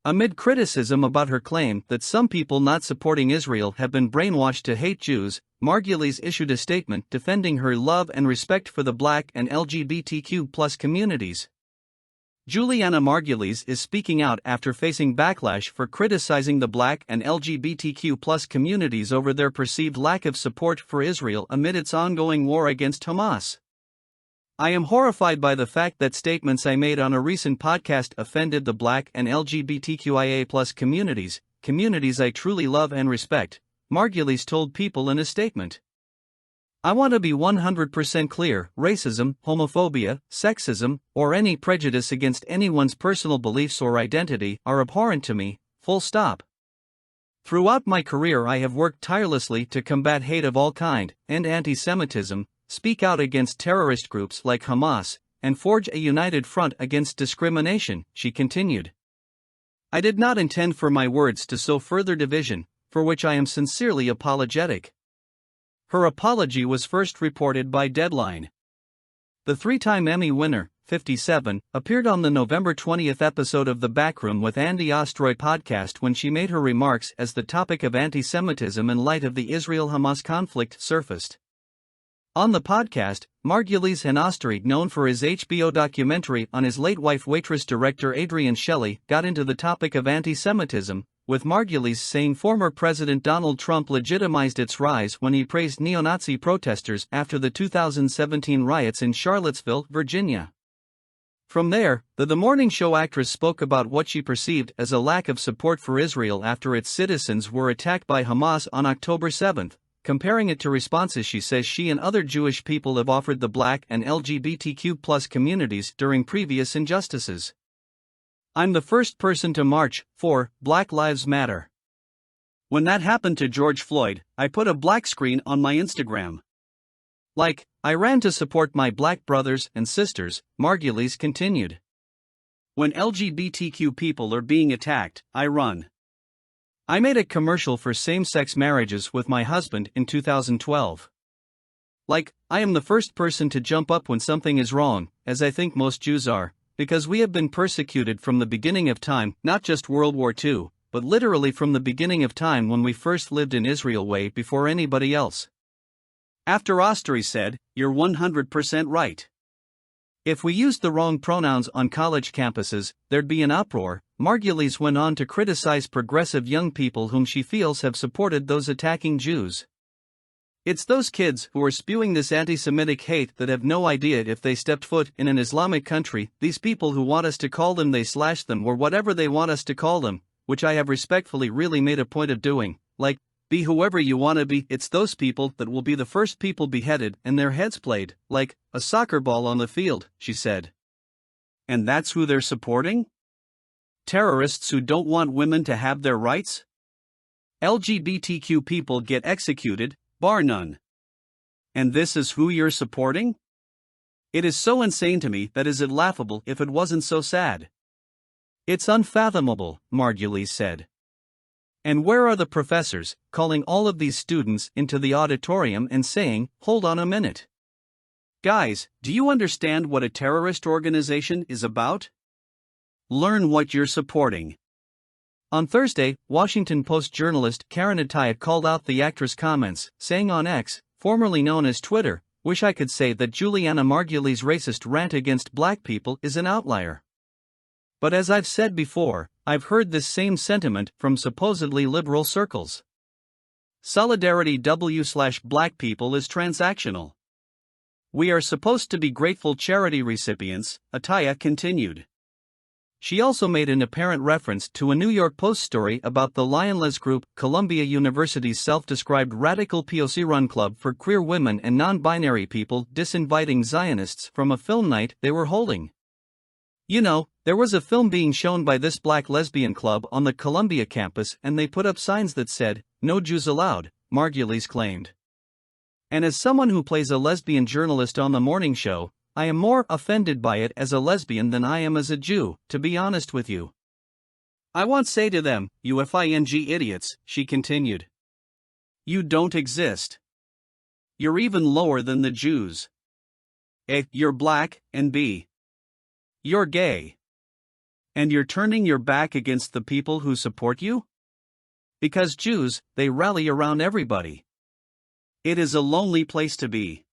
Amid criticism about her claim that some people not supporting Israel have been brainwashed to hate Jews, Margulies issued a statement defending her love and respect for the Black and LGBTQ+ communities. Julianna Margulies is speaking out after facing backlash for criticizing the Black and LGBTQ+ communities over their perceived lack of support for Israel amid its ongoing war against Hamas. I am horrified by the fact that statements I made on a recent podcast offended the Black and LGBTQIA+ communities I truly love and respect, Margulies told People in a statement. I want to be 100% clear: racism, homophobia, sexism, or any prejudice against anyone's personal beliefs or identity are abhorrent to me, full stop. Throughout my career I have worked tirelessly to combat hate of all kind, end anti-Semitism, speak out against terrorist groups like Hamas, and forge a united front against discrimination, she continued. I did not intend for my words to sow further division, for which I am sincerely apologetic. Her apology was first reported by Deadline. The three-time Emmy winner, 57, appeared on the November 20 episode of The Backroom with Andy Ostroy podcast when she made her remarks as the topic of anti-Semitism in light of the Israel-Hamas conflict surfaced. On the podcast, Margulies and Ostroy, known for his HBO documentary on his late wife waitress director Adrienne Shelley, got into the topic of anti-Semitism, with Margulies saying former President Donald Trump legitimized its rise when he praised neo-Nazi protesters after the 2017 riots in Charlottesville, Virginia. From there, the morning show actress spoke about what she perceived as a lack of support for Israel after its citizens were attacked by Hamas on October 7, comparing it to responses she says she and other Jewish people have offered the Black and LGBTQ+ communities during previous injustices. I'm the first person to march for Black Lives Matter. When that happened to George Floyd, I put a black screen on my Instagram. I ran to support my Black brothers and sisters, Margulies continued. When LGBTQ people are being attacked, I run. I made a commercial for same-sex marriages with my husband in 2012. I am the first person to jump up when something is wrong, as I think most Jews are, because we have been persecuted from the beginning of time, not just World War II, but literally from the beginning of time when we first lived in Israel way before anybody else. After Ostroy said, "You're 100% right. If we used the wrong pronouns on college campuses, there'd be an uproar." Margulies went on to criticize progressive young people whom she feels have supported those attacking Jews. It's those kids who are spewing this anti-Semitic hate that have no idea if they stepped foot in an Islamic country, these people who want us to call them they/them or whatever they want us to call them, which I have respectfully really made a point of doing, be whoever you want to be. It's those people that will be the first people beheaded and their heads played, like a soccer ball on the field, she said. And that's who they're supporting? Terrorists who don't want women to have their rights? LGBTQ people get executed, bar none. And this is who you're supporting? It is so insane to me that is it laughable if it wasn't so sad. It's unfathomable, Margulies said. And where are the professors, calling all of these students into the auditorium and saying, hold on a minute. Guys, do you understand what a terrorist organization is about? Learn what you're supporting. On Thursday, Washington Post journalist Karen Atiyah called out the actress' comments, saying on X, formerly known as Twitter, "Wish I could say that Julianna Margulies' racist rant against Black people is an outlier. But as I've said before, I've heard this same sentiment from supposedly liberal circles. Solidarity w/Black people is transactional. We are supposed to be grateful charity recipients," Atiyah continued. She also made an apparent reference to a New York Post story about the Lionless Group, Columbia University's self-described radical POC-run club for queer women and non-binary people, disinviting Zionists from a film night they were holding. You know, there was a film being shown by this Black lesbian club on the Columbia campus and they put up signs that said, "No Jews allowed," Margulies claimed. And as someone who plays a lesbian journalist on the morning show, I am more offended by it as a lesbian than I am as a Jew, to be honest with you. I won't say to them, "You fing idiots," she continued. You don't exist. You're even lower than the Jews. A, you're Black, and B, you're gay. And you're turning your back against the people who support you? Because Jews, they rally around everybody. It is a lonely place to be.